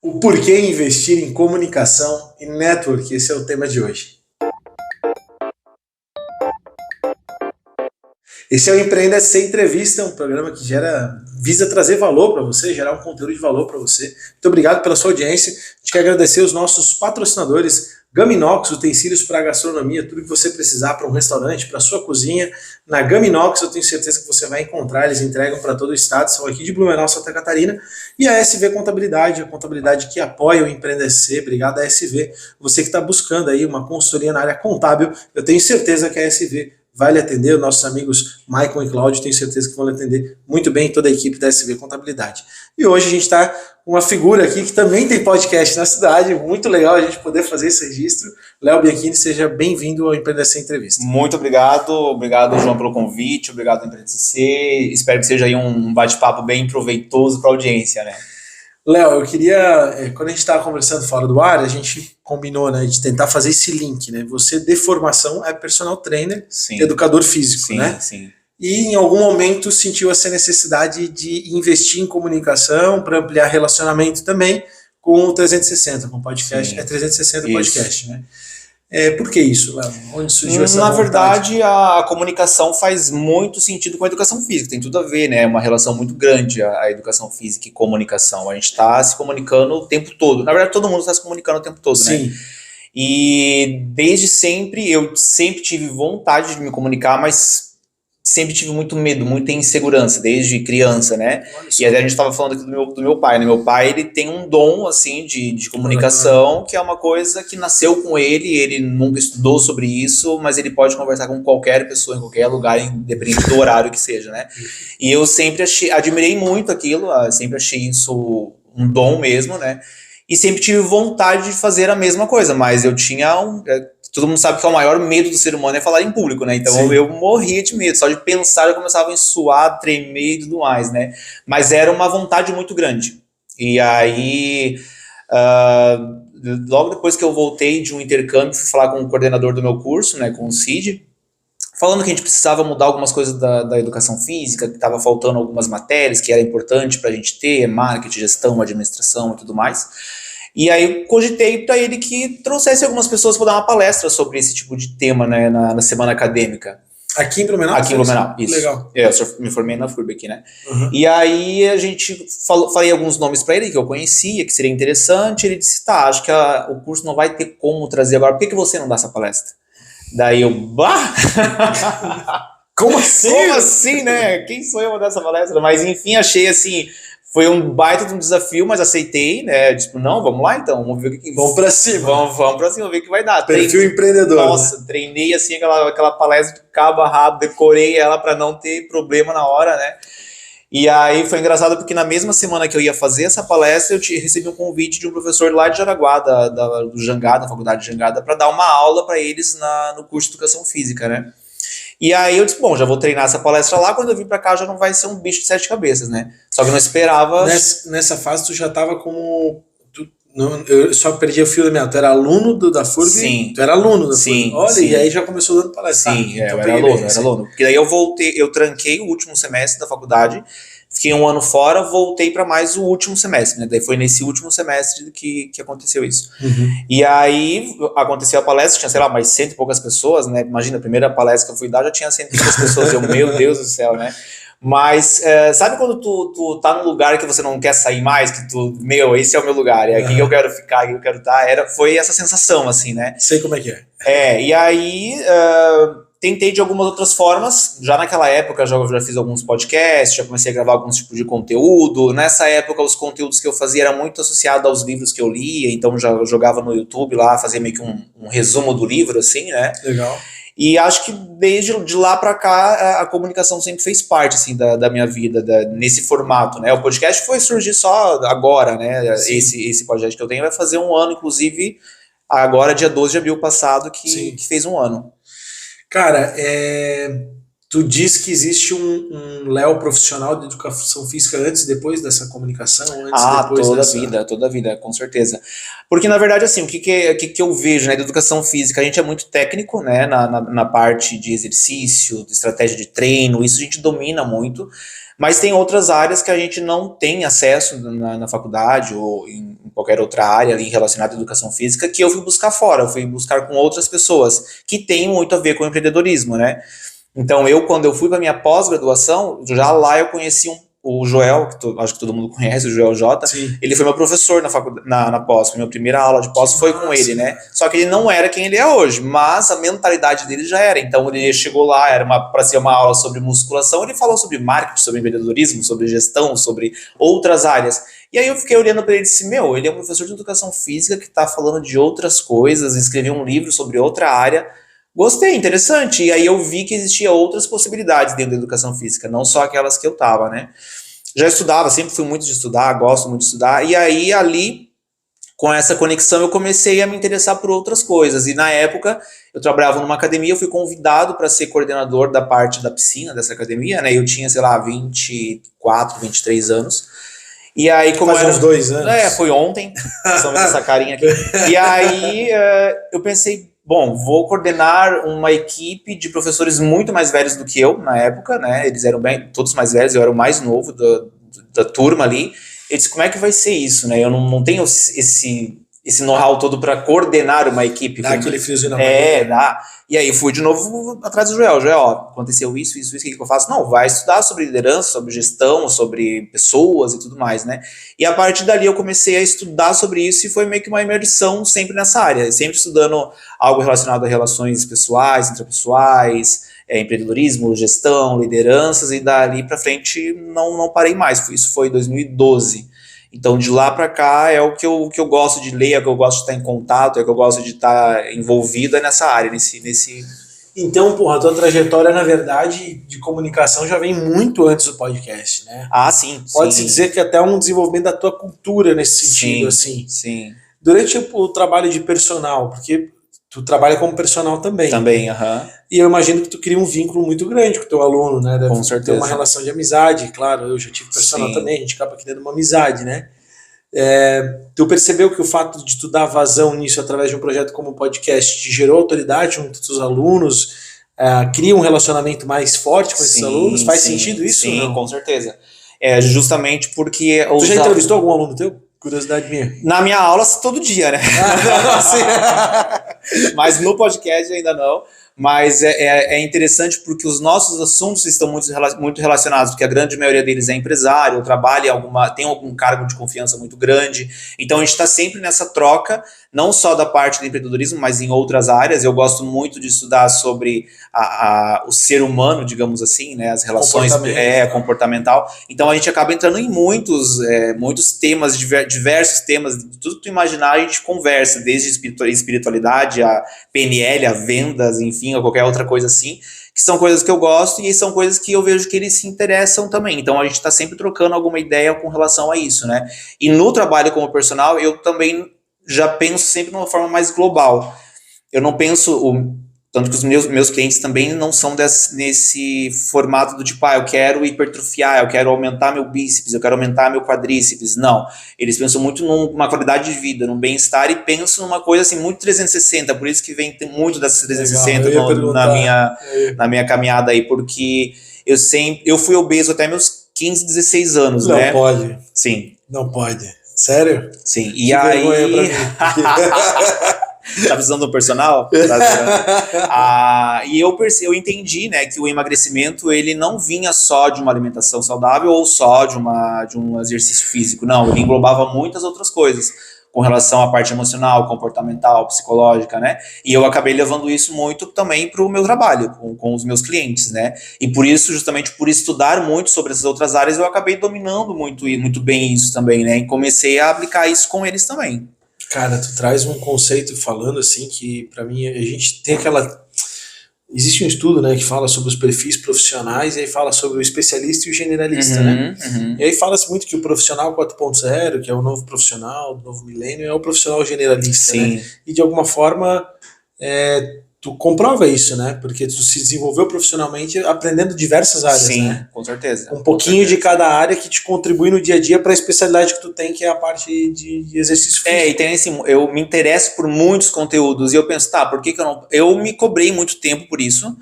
O porquê investir em comunicação e network, esse é o tema de hoje. Esse é o Empreenda Sem Entrevista, um programa que visa trazer valor para você, gerar um conteúdo de valor para você. Muito obrigado pela sua audiência. A gente quer agradecer os nossos patrocinadores, Gaminox, utensílios para gastronomia, tudo que você precisar para um restaurante, para a sua cozinha. Na Gaminox eu tenho certeza que você vai encontrar, eles entregam para todo o estado, são aqui de Blumenau, Santa Catarina. E a SV Contabilidade, a contabilidade que apoia o Empreender C. Obrigado a SV. Você que está buscando aí uma consultoria na área contábil, eu tenho certeza que a SV vai lhe atender, os nossos amigos Maicon e Cláudio, tenho certeza que vão lhe atender muito bem, toda a equipe da SV Contabilidade. E hoje a gente está com uma figura aqui que também tem podcast na cidade, muito legal a gente poder fazer esse registro. Léo Bianchini, seja bem-vindo ao Empreender Sem Entrevista. Muito obrigado, João, pelo convite, obrigado, Empreender C. Espero que seja aí um bate-papo bem proveitoso para a audiência, né? Léo, eu queria, quando a gente estava conversando fora do ar, a gente combinou, né, de tentar fazer esse link, né? Você, de formação, é personal trainer, sim, educador físico, sim, né? Sim. E em algum momento sentiu essa necessidade de investir em comunicação para ampliar relacionamento também com o 360, com o podcast. Sim. É 360 isso. Podcast, né? Por que isso, Léo? Onde surgiu essa vontade? Na verdade, a comunicação faz muito sentido com a educação física, tem tudo a ver, né? É uma relação muito grande a educação física e comunicação. A gente está se comunicando o tempo todo. Na verdade, todo mundo está se comunicando o tempo todo, sim, né? E desde sempre, eu sempre tive vontade de me comunicar, mas sempre tive muito medo, muita insegurança, desde criança, né? E até a gente estava falando aqui do meu pai, né? Meu pai, ele tem um dom, assim, de comunicação, que é uma coisa que nasceu com ele nunca estudou sobre isso, mas ele pode conversar com qualquer pessoa, em qualquer lugar, independente do horário que seja, né? E eu sempre admirei muito aquilo, sempre achei isso um dom mesmo, né? E sempre tive vontade de fazer a mesma coisa, mas eu tinha todo mundo sabe que é o maior medo do ser humano é falar em público, né? Então sim, eu morria de medo, só de pensar eu começava a suar, tremer e tudo mais, né? Mas era uma vontade muito grande. E aí, logo depois que eu voltei de um intercâmbio, fui falar com o coordenador do meu curso, né, com o Cid, falando que a gente precisava mudar algumas coisas da educação física, que estava faltando algumas matérias que era importante para a gente ter, marketing, gestão, administração e tudo mais. E aí cogitei para ele que trouxesse algumas pessoas para dar uma palestra sobre esse tipo de tema, né, na semana acadêmica. Aqui em Blumenau? Aqui em Blumenau, isso. Legal. Eu me formei na FURB aqui, né? Uhum. E aí a gente falei alguns nomes para ele que eu conhecia, que seria interessante. Ele disse, tá, acho que o curso não vai ter como trazer agora. Por que você não dá essa palestra? Daí eu, bah! Como assim? Como assim, né? Quem sou eu pra dar essa palestra? Mas enfim, achei assim... Foi um baita de um desafio, mas aceitei, né? Tipo, não, vamos lá então, vamos ver o que... Vamos pra cima. Vamos pra cima, ver o que vai dar. Perfil empreendedor. Nossa, né? Treinei assim aquela palestra de cabo a rabo, decorei ela pra não ter problema na hora, né? E aí foi engraçado porque na mesma semana que eu ia fazer essa palestra, eu recebi um convite de um professor lá de Jaraguá, do Jangada, da faculdade de Jangada, para dar uma aula para eles no curso de Educação Física, né? E aí eu disse, bom, já vou treinar essa palestra lá, quando eu vim pra cá já não vai ser um bicho de 7 cabeças, né? Só que eu não esperava... Nessa fase tu já tava como... eu só perdi o fio da minha... Tu era aluno da FURB? Sim. Tu era aluno da sim, FURB? Olha, sim. E aí já começou dando palestra. Sim, então eu era aluno. Porque daí eu voltei, eu tranquei o último semestre da faculdade, fiquei um ano fora, voltei para mais o último semestre, né? Daí foi nesse último semestre que aconteceu isso. Uhum. E aí aconteceu a palestra, tinha, sei lá, mais 100 e poucas pessoas, né? Imagina, a primeira palestra que eu fui dar já tinha 100 e poucas pessoas. Meu Deus do céu, né? Mas sabe quando tu tá num lugar que você não quer sair mais, que esse é o meu lugar, é aqui que eu quero ficar, aqui que eu quero estar, foi essa sensação, assim, né? Sei como é que é. E aí tentei de algumas outras formas, já naquela época já fiz alguns podcasts, já comecei a gravar alguns tipos de conteúdo. Nessa época os conteúdos que eu fazia eram muito associados aos livros que eu lia, então já jogava no YouTube lá, fazia meio que um resumo do livro, assim, né? Legal. E acho que desde de lá pra cá a comunicação sempre fez parte, assim, da minha vida, nesse formato, né? O podcast foi surgir só agora, né? Esse podcast que eu tenho vai fazer um ano, inclusive, agora dia 12 de abril passado, que fez um ano. Cara, tu diz que existe um Léo profissional de educação física antes e depois dessa comunicação? Toda a vida, com certeza. Porque, na verdade, assim, o que eu vejo, né, da educação física, a gente é muito técnico, né, na parte de exercício, de estratégia de treino, isso a gente domina muito, mas tem outras áreas que a gente não tem acesso na faculdade ou em qualquer outra área ali relacionada à educação física, que eu fui buscar fora, eu fui buscar com outras pessoas, que tem muito a ver com o empreendedorismo, né? Então, quando eu fui para minha pós-graduação, já lá eu conheci o Joel, acho que todo mundo conhece, o Joel J. Sim. Ele foi meu professor na pós, foi minha primeira aula de pós, foi com ele, né? Só que ele não era quem ele é hoje, mas a mentalidade dele já era. Então, ele chegou lá, era para ser uma aula sobre musculação, ele falou sobre marketing, sobre empreendedorismo, sobre gestão, sobre outras áreas. E aí eu fiquei olhando para ele e disse, ele é um professor de educação física que está falando de outras coisas, escreveu um livro sobre outra área. Gostei, interessante. E aí eu vi que existia outras possibilidades dentro da educação física, não só aquelas que eu tava, né? Já estudava, sempre fui muito de estudar, gosto muito de estudar. E aí ali, com essa conexão, eu comecei a me interessar por outras coisas. E na época, eu trabalhava numa academia, eu fui convidado para ser coordenador da parte da piscina dessa academia, né? Eu tinha, sei lá, 24, 23 anos. E aí, como faz uns 2 anos. Foi ontem, estão vendo essa carinha aqui. E aí, eu pensei, bom, vou coordenar uma equipe de professores muito mais velhos do que eu, na época, né? Eles eram todos mais velhos, eu era o mais novo da turma ali. Eu disse, como é que vai ser isso, né? Eu não tenho esse know-how todo para coordenar uma equipe. Dá aquele friozinho na barriga. Dá. E aí fui de novo atrás do Joel. Joel, aconteceu isso, o que eu faço? Não, vai estudar sobre liderança, sobre gestão, sobre pessoas e tudo mais, né? E a partir dali eu comecei a estudar sobre isso e foi meio que uma imersão sempre nessa área, sempre estudando algo relacionado a relações pessoais, intrapessoais, empreendedorismo, gestão, lideranças, e dali para frente não parei mais. Isso foi em 2012. Então, de lá para cá, é o que eu gosto de ler, é o que eu gosto de estar em contato, é o que eu gosto de estar envolvido nessa área, nesse... Então, porra, a tua trajetória, na verdade, de comunicação já vem muito antes do podcast, né? Ah, sim. Pode-se dizer que até um desenvolvimento da tua cultura nesse sentido, assim. Sim. Durante o trabalho de personal, porque tu trabalha como personal também. Também, E eu imagino que tu cria um vínculo muito grande com o teu aluno, né? Deve com certeza. ter uma relação de amizade, claro. Eu já tive personal também, a gente acaba criando uma amizade, né? Tu percebeu que o fato de tu dar vazão nisso através de um projeto como o podcast te gerou autoridade junto dos teus alunos, cria um relacionamento mais forte com esses alunos? Faz sentido isso? Sim, não? Com certeza. Justamente porque... Tu já entrevistou algum aluno teu? Curiosidade minha. Na minha aula, todo dia, né? Mas no podcast ainda não. Mas é interessante porque os nossos assuntos estão muito relacionados, porque a grande maioria deles é empresário, ou trabalha tem algum cargo de confiança muito grande. Então a gente está sempre nessa troca, não só da parte do empreendedorismo, mas em outras áreas. Eu gosto muito de estudar sobre o ser humano, digamos assim, né, as relações comportamental. Então a gente acaba entrando em muitos temas, diversos temas, tudo que tu imaginar a gente conversa, desde espiritualidade, a PNL, a vendas, enfim, ou qualquer outra coisa assim, que são coisas que eu gosto e são coisas que eu vejo que eles se interessam também. Então a gente está sempre trocando alguma ideia com relação a isso, né? E no trabalho como personal, eu também já penso sempre de uma forma mais global. Eu não penso... Tanto que os meus clientes também não são nesse formato do tipo, eu quero hipertrofiar, eu quero aumentar meu bíceps, eu quero aumentar meu quadríceps. Não. Eles pensam muito numa qualidade de vida, num bem-estar, e pensam numa coisa assim, muito 360. Por isso que vem muito dessa 360 na minha caminhada aí, porque eu fui obeso até meus 15, 16 anos, né? Não pode. Sim. Não pode. Sério? Sim. E aí... Tá precisando de um personal? E eu entendi, né, que o emagrecimento ele não vinha só de uma alimentação saudável ou só de um exercício físico. Não, ele englobava muitas outras coisas com relação à parte emocional, comportamental, psicológica, né? E eu acabei levando isso muito também para o meu trabalho, com os meus clientes, né? E por isso, justamente por estudar muito sobre essas outras áreas, eu acabei dominando muito bem isso também, né? E comecei a aplicar isso com eles também. Cara, tu traz um conceito falando assim que pra mim a gente tem existe um estudo, né, que fala sobre os perfis profissionais e aí fala sobre o especialista e o generalista, né? E aí fala-se muito que o profissional 4.0, que é o novo profissional, o novo milênio, é o profissional generalista, né? E de alguma forma tu comprova isso, né? Porque tu se desenvolveu profissionalmente aprendendo diversas áreas, né? Com certeza. Um pouquinho de cada área que te contribui no dia a dia para a especialidade que tu tem, que é a parte de exercício físico. E tem assim, eu me interesso por muitos conteúdos e eu penso, por que eu não... Eu me cobrei muito tempo por isso,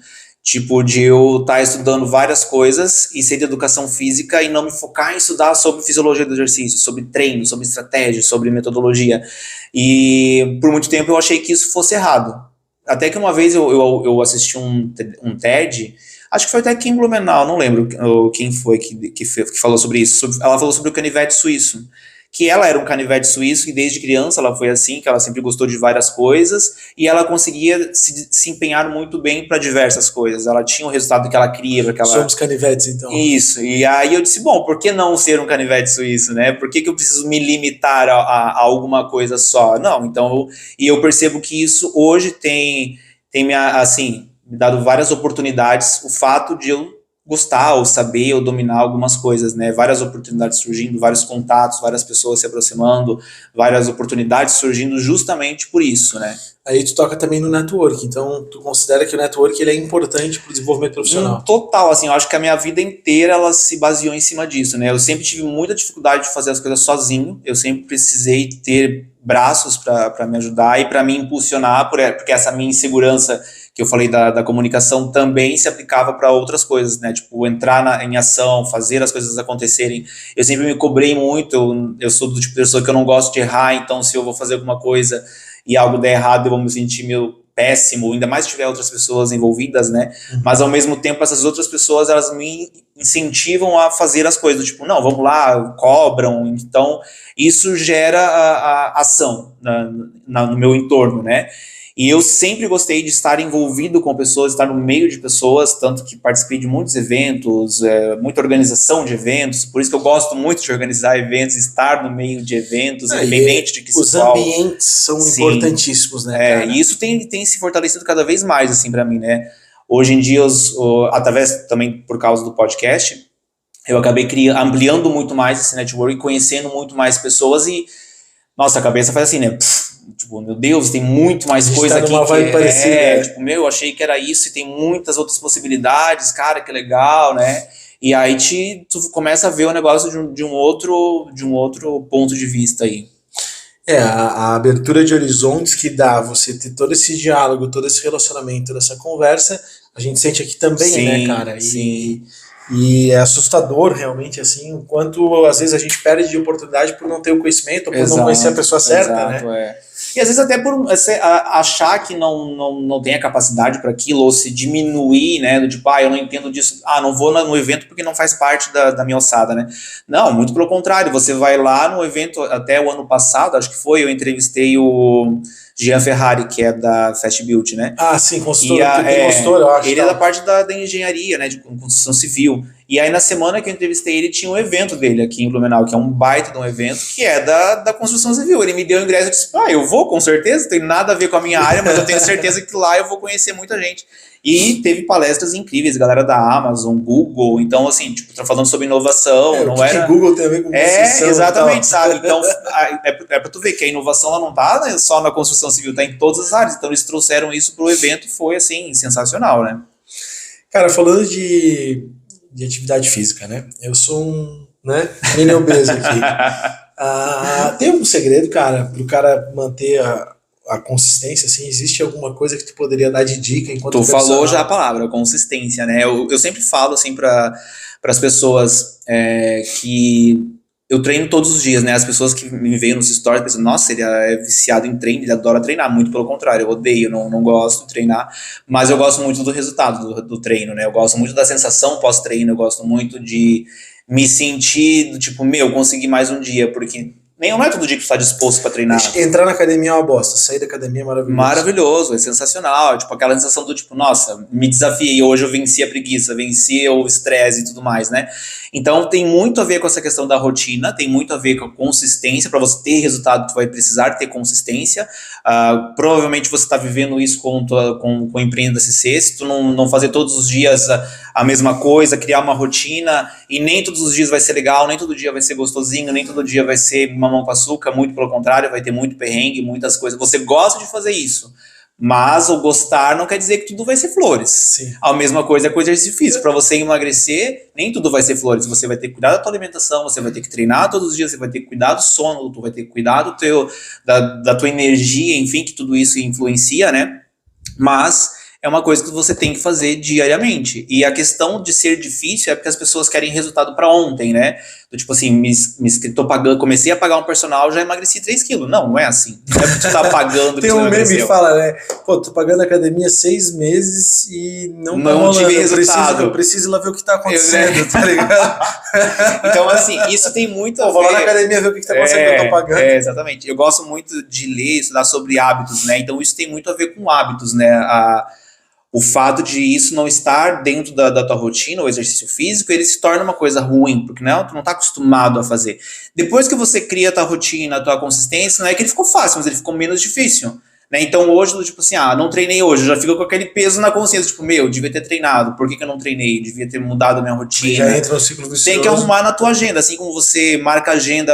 Tipo, de eu estar estudando várias coisas e ser de educação física e não me focar em estudar sobre fisiologia do exercício, sobre treino, sobre estratégia, sobre metodologia. E por muito tempo eu achei que isso fosse errado. Até que uma vez eu assisti um TED, acho que foi até Kim Blumenau, não lembro quem foi que falou sobre isso. Ela falou sobre o canivete suíço. Que ela era um canivete suíço e desde criança ela foi assim, que ela sempre gostou de várias coisas e ela conseguia se empenhar muito bem para diversas coisas. Ela tinha o resultado que ela queria. Somos canivetes, então. Isso, e aí eu disse, bom, por que não ser um canivete suíço, né? Por que eu preciso me limitar a alguma coisa só? Não, então, e eu percebo que isso hoje tem me dado várias oportunidades, o fato de eu gostar, ou saber, ou dominar algumas coisas, né? Várias oportunidades surgindo, vários contatos, várias pessoas se aproximando, várias oportunidades surgindo justamente por isso, né? Aí tu toca também no network, então tu considera que o network ele é importante para o desenvolvimento profissional? Total, assim, eu acho que a minha vida inteira ela se baseou em cima disso, né? Eu sempre tive muita dificuldade de fazer as coisas sozinho, eu sempre precisei ter braços para me ajudar e para me impulsionar, porque essa minha insegurança que eu falei da comunicação também se aplicava para outras coisas, né? Tipo, entrar em ação, fazer as coisas acontecerem. Eu sempre me cobrei muito, eu sou do tipo de pessoa que eu não gosto de errar, então se eu vou fazer alguma coisa e algo der errado, eu vou me sentir meio péssimo, ainda mais se tiver outras pessoas envolvidas, né? Mas ao mesmo tempo, essas outras pessoas, elas me incentivam a fazer as coisas, tipo, não, vamos lá, cobram, então isso gera a ação no meu entorno, né? E eu sempre gostei de estar envolvido com pessoas, estar no meio de pessoas, tanto que participei de muitos eventos, muita organização de eventos, por isso que eu gosto muito de organizar eventos, estar no meio de eventos, independente de que os ambientes são importantíssimos, né, cara? E isso tem se fortalecido cada vez mais, assim, para mim, né? Hoje em dia, através também por causa do podcast, eu acabei ampliando muito mais esse network, conhecendo muito mais pessoas e, nossa, a cabeça faz assim, né? Tipo, meu Deus, tem muito mais coisa aqui tipo, eu achei que era isso e tem muitas outras possibilidades, cara, que legal, né? E aí tu começa a ver o negócio de um outro ponto de vista aí. A abertura de horizontes que dá você ter todo esse diálogo, todo esse relacionamento, toda essa conversa, a gente sente aqui também, sim, né, cara? Sim. E é assustador, realmente, assim, o quanto às vezes a gente perde de oportunidade por não ter o conhecimento, ou por não conhecer a pessoa certa, né? E às vezes até por achar que não tem a capacidade para aquilo, ou se diminuir, né, do tipo, eu não entendo disso, não vou no evento porque não faz parte da minha alçada, né? Não, muito pelo contrário, você vai lá no evento, até o ano passado, acho que foi, eu entrevistei o Jean Ferrari, que é da Fast Build, né? Sim, consultor, eu acho. Ele é da parte da engenharia, né, de construção civil. E aí, na semana que eu entrevistei ele, tinha um evento dele aqui em Blumenau, que é um baita de um evento, que é da construção civil. Ele me deu o ingresso e disse, eu vou, com certeza, tem nada a ver com a minha área, mas eu tenho certeza que lá eu vou conhecer muita gente. E teve palestras incríveis, galera da Amazon, Google, então, assim, tipo, tô falando sobre inovação, não era... Google tem a ver com construção. Exatamente, sabe? Então, é pra tu ver que a inovação, ela não tá, né, só na construção civil, tá em todas as áreas. Então, eles trouxeram isso pro evento e foi, assim, sensacional, né? Cara, falando de atividade física, né? Eu sou um mini obeso aqui. Tem algum segredo, cara, pro cara manter a consistência, assim? Existe alguma coisa que tu poderia dar de dica enquanto tu falou já a palavra, consistência, né? Eu sempre falo, assim, para as pessoas que eu treino todos os dias, né? As pessoas que me veem nos stories pensam, nossa, ele é viciado em treino, ele adora treinar. Muito pelo contrário, eu odeio, não gosto de treinar, mas eu gosto muito do resultado do treino, né? Eu gosto muito da sensação pós-treino, eu gosto muito de me sentir, tipo, consegui mais um dia, porque não é todo dia que tu está disposto para treinar. Entrar na academia é uma bosta, sair da academia é maravilhoso. Maravilhoso, é sensacional. Tipo, aquela sensação do tipo, nossa, me desafiei, hoje eu venci a preguiça, venci o estresse e tudo mais, né? Então tem muito a ver com essa questão da rotina, tem muito a ver com a consistência. Para você ter resultado, tu vai precisar ter consistência. Provavelmente você está vivendo isso com o Empreenda CC. Se tu não fazer todos os dias a mesma coisa, criar uma rotina, e nem todos os dias vai ser legal, nem todo dia vai ser gostosinho, nem todo dia vai ser mamão com açúcar, muito pelo contrário, vai ter muito perrengue, muitas coisas. Você gosta de fazer isso, mas o gostar não quer dizer que tudo vai ser flores. Sim. A mesma coisa é com o exercício físico. Para você emagrecer, nem tudo vai ser flores. Você vai ter que cuidar da tua alimentação, você vai ter que treinar todos os dias, você vai ter que cuidar do sono, tu vai ter que cuidar da tua energia, enfim, que tudo isso influencia, né? Mas é uma coisa que você tem que fazer diariamente. E a questão de ser difícil é porque as pessoas querem resultado para ontem, né? Tipo assim, comecei a pagar um personal, já emagreci 3 quilos. Não é assim. Não é porque tu tá pagando que Tem você um meme que emagreceu. fala, né? Pô, tô pagando academia 6 meses e não tá rolando. Tive resultado. Eu preciso lá ver o que tá acontecendo, tá ligado? Então, assim, isso tem muito a ver... Vou lá na academia ver o que tá acontecendo que eu tô pagando. Exatamente. Eu gosto muito de ler, estudar sobre hábitos, né? Então, isso tem muito a ver com hábitos, né? O fato de isso não estar dentro da tua rotina, o exercício físico, ele se torna uma coisa ruim, porque tu não tá acostumado a fazer. Depois que você cria a tua rotina, a tua consistência, não é que ele ficou fácil, mas ele ficou menos difícil. Né? Então hoje, tipo assim, não treinei hoje, já fica com aquele peso na consciência, tipo, devia ter treinado, por que eu não treinei? Devia ter mudado a minha rotina. Já entra no ciclo vicioso. Tem que arrumar na tua agenda, assim como você marca agenda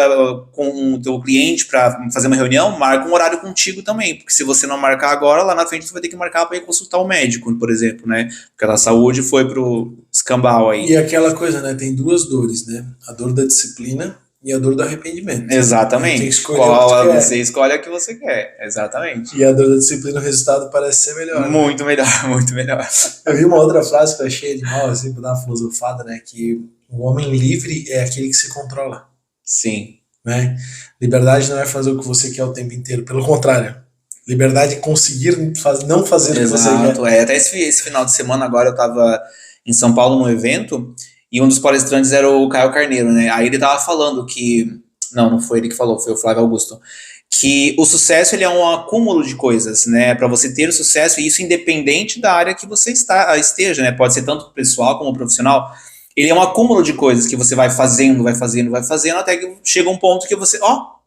com o teu cliente para fazer uma reunião, marca um horário contigo também, porque se você não marcar agora, lá na frente você vai ter que marcar para ir consultar o médico, por exemplo, né? Porque a saúde foi pro escambau aí. E aquela coisa, né? Tem duas dores, né? A dor da disciplina e a dor do arrependimento. Exatamente. Tem que escolher você escolhe a que você quer. Exatamente. E a dor da disciplina, o resultado parece ser melhor. Muito melhor, muito melhor. Eu vi uma outra frase que eu achei animal, assim, pra dar uma filosofada, né? Que o homem livre é aquele que se controla. Sim. Né? Liberdade não é fazer o que você quer o tempo inteiro. Pelo contrário. Liberdade é conseguir não fazer o que você quer. Até esse final de semana agora eu tava em São Paulo num evento e um dos palestrantes era o Caio Carneiro, né? Aí ele tava falando que... Não foi ele que falou, foi o Flávio Augusto. Que o sucesso, ele é um acúmulo de coisas, né? Para você ter o sucesso, e isso independente da área que você esteja, né? Pode ser tanto pessoal como profissional. Ele é um acúmulo de coisas que você vai fazendo, até que chega um ponto que você...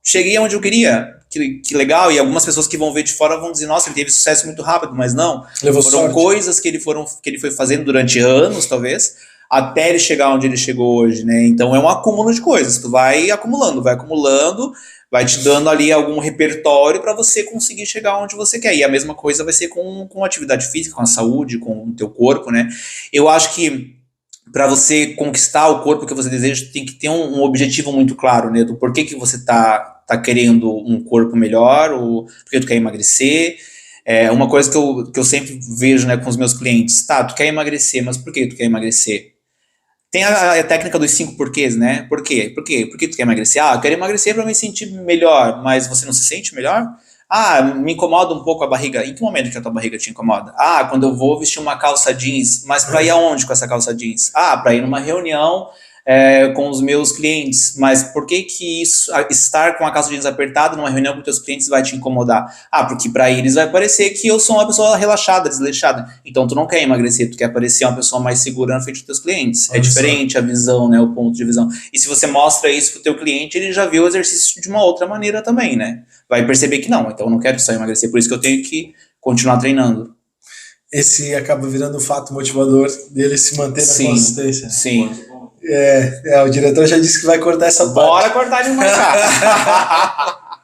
cheguei onde eu queria. Que legal. E algumas pessoas que vão ver de fora vão dizer, nossa, ele teve sucesso muito rápido, mas não. Foram coisas que ele foi fazendo durante anos, talvez, até ele chegar onde ele chegou hoje, né? Então é um acúmulo de coisas. Tu vai acumulando, vai te dando ali algum repertório para você conseguir chegar onde você quer. E a mesma coisa vai ser com a atividade física, com a saúde, com o teu corpo, né? Eu acho que para você conquistar o corpo que você deseja, tem que ter um objetivo muito claro, né? Do porquê que você tá querendo um corpo melhor, ou porque tu quer emagrecer. É uma coisa que eu sempre vejo, né, com os meus clientes. Tá, tu quer emagrecer, mas por que tu quer emagrecer? Tem a técnica dos 5 porquês, né? Por quê? Por que tu quer emagrecer? Eu quero emagrecer para me sentir melhor, mas você não se sente melhor? Me incomoda um pouco a barriga. Em que momento que a tua barriga te incomoda? Quando eu vou vestir uma calça jeans. Mas para ir aonde com essa calça jeans? Para ir numa reunião com os meus clientes. Mas por que estar com a calça jeans apertada numa reunião com os teus clientes vai te incomodar? Porque para eles vai parecer que eu sou uma pessoa relaxada, desleixada. Então tu não quer emagrecer, tu quer parecer uma pessoa mais segura na frente dos teus clientes. É diferente a visão, né? O ponto de visão. E se você mostra isso pro teu cliente, ele já vê o exercício de uma outra maneira também, né? Vai perceber que não, então eu não quero só emagrecer, por isso que eu tenho que continuar treinando. Esse acaba virando o fato motivador dele se manter na consistência. Sim. O diretor já disse que vai cortar essa parte. Bora cortar ele marcar.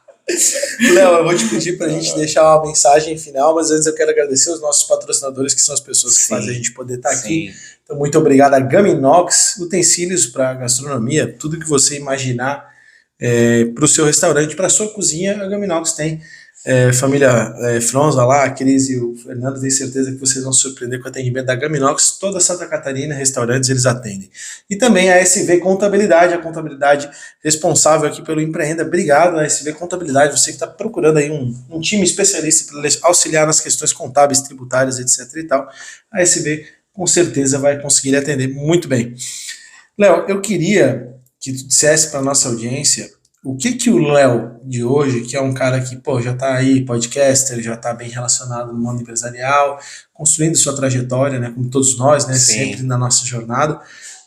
Léo, eu vou te pedir pra gente deixar uma mensagem final, mas antes eu quero agradecer os nossos patrocinadores, que são as pessoas que fazem a gente poder estar aqui. Então, muito obrigado a Gaminox, utensílios para gastronomia, tudo que você imaginar para o seu restaurante, para a sua cozinha, a Gaminox tem. Família Fronza lá, a Cris e o Fernando, tenho certeza que vocês vão se surpreender com o atendimento da Gaminox. Toda Santa Catarina, restaurantes, eles atendem. E também a SV Contabilidade, a contabilidade responsável aqui pelo Empreenda. Obrigado a SV Contabilidade, você que está procurando aí um time especialista para auxiliar nas questões contábeis, tributárias, etc e tal. A SV com certeza vai conseguir atender muito bem. Léo, eu queria que tu dissesse para a nossa audiência o que o Léo de hoje, que é um cara que já está aí, podcaster, já está bem relacionado no mundo empresarial, construindo sua trajetória, né, como todos nós, né, sempre na nossa jornada,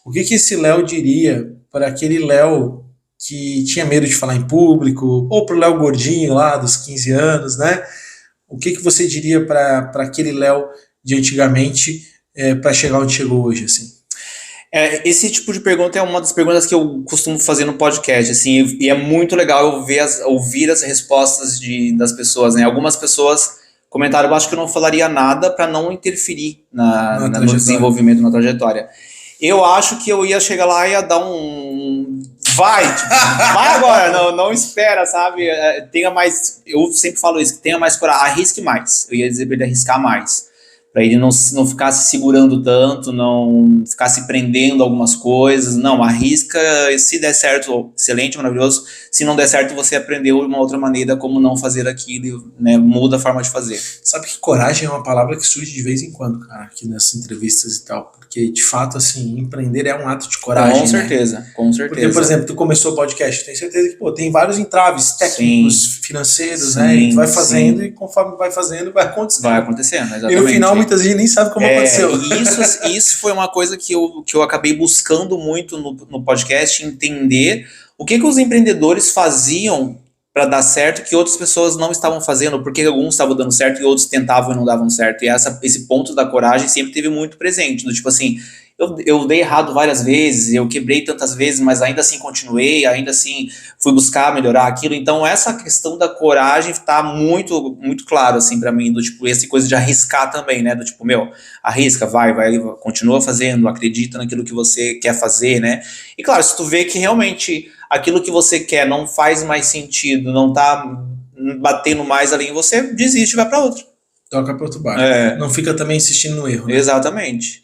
o que esse Léo diria para aquele Léo que tinha medo de falar em público, ou para o Léo gordinho lá dos 15 anos, né? O que você diria para aquele Léo de antigamente para chegar onde chegou hoje, assim? Esse tipo de pergunta é uma das perguntas que eu costumo fazer no podcast, assim, e é muito legal ouvir as respostas das pessoas, né? Algumas pessoas comentaram, eu acho que eu não falaria nada para não interferir no desenvolvimento, na trajetória. Eu acho que eu ia chegar lá e ia dar vai agora, não espera, sabe? Tenha mais, eu sempre falo isso, que tenha mais coragem, arrisque mais. Eu ia dizer para ele arriscar mais. para ele não ficar se segurando tanto, não ficar se prendendo a algumas coisas. Não, arrisca, se der certo, excelente, maravilhoso. Se não der certo, você aprendeu de uma outra maneira como não fazer aquilo, né? Muda a forma de fazer. Sabe que coragem é uma palavra que surge de vez em quando, cara, aqui nessas entrevistas e tal. Porque, de fato, assim, empreender é um ato de coragem. Com certeza, né? Com certeza. Porque, por exemplo, tu começou o podcast, eu tenho certeza que, pô, tem vários entraves técnicos, financeiros, sim, né? E tu vai fazendo e conforme vai fazendo, vai acontecendo. Vai acontecendo, exatamente. E no final, muitas vezes nem sabe como aconteceu. E isso foi uma coisa que eu acabei buscando muito no podcast, entender o que os empreendedores faziam para dar certo que outras pessoas não estavam fazendo, porque alguns estavam dando certo e outros tentavam e não davam certo. E esse ponto da coragem sempre teve muito presente, do tipo assim, eu dei errado várias vezes, eu quebrei tantas vezes, mas ainda assim continuei, ainda assim fui buscar melhorar aquilo. Então essa questão da coragem tá muito, muito claro assim para mim, do tipo, essa coisa de arriscar também, né, do tipo, arrisca, vai, continua fazendo, acredita naquilo que você quer fazer, né. E claro, se tu vê que realmente aquilo que você quer não faz mais sentido, não tá batendo mais ali em você, desiste e vai para outro. Toca para outro bar. Não fica também insistindo no erro. Né? Exatamente.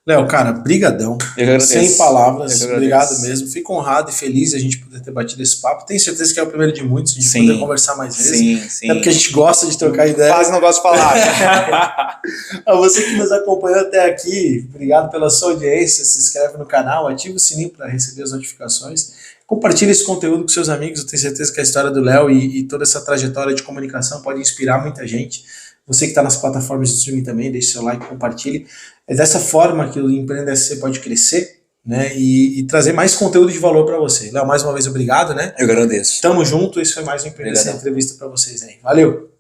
Léo, cara, brigadão. Eu agradeço. Sem palavras, obrigado mesmo. Fico honrado e feliz de a gente poder ter batido esse papo. Tenho certeza que é o primeiro de muitos, a gente poder conversar mais vezes. Sim. É porque a gente gosta de trocar ideia. Quase não gosto de falar. A você que nos acompanhou até aqui, obrigado pela sua audiência. Se inscreve no canal, ativa o sininho para receber as notificações. Compartilhe esse conteúdo com seus amigos. Eu tenho certeza que a história do Léo e toda essa trajetória de comunicação pode inspirar muita gente. Você que está nas plataformas de streaming também, deixe seu like, compartilhe. É dessa forma que o Empreenda SC pode crescer, né? E trazer mais conteúdo de valor para você. Léo, mais uma vez, obrigado, né? Eu agradeço. Tamo junto, isso foi mais um Empreenda SC entrevista para vocês aí. Valeu!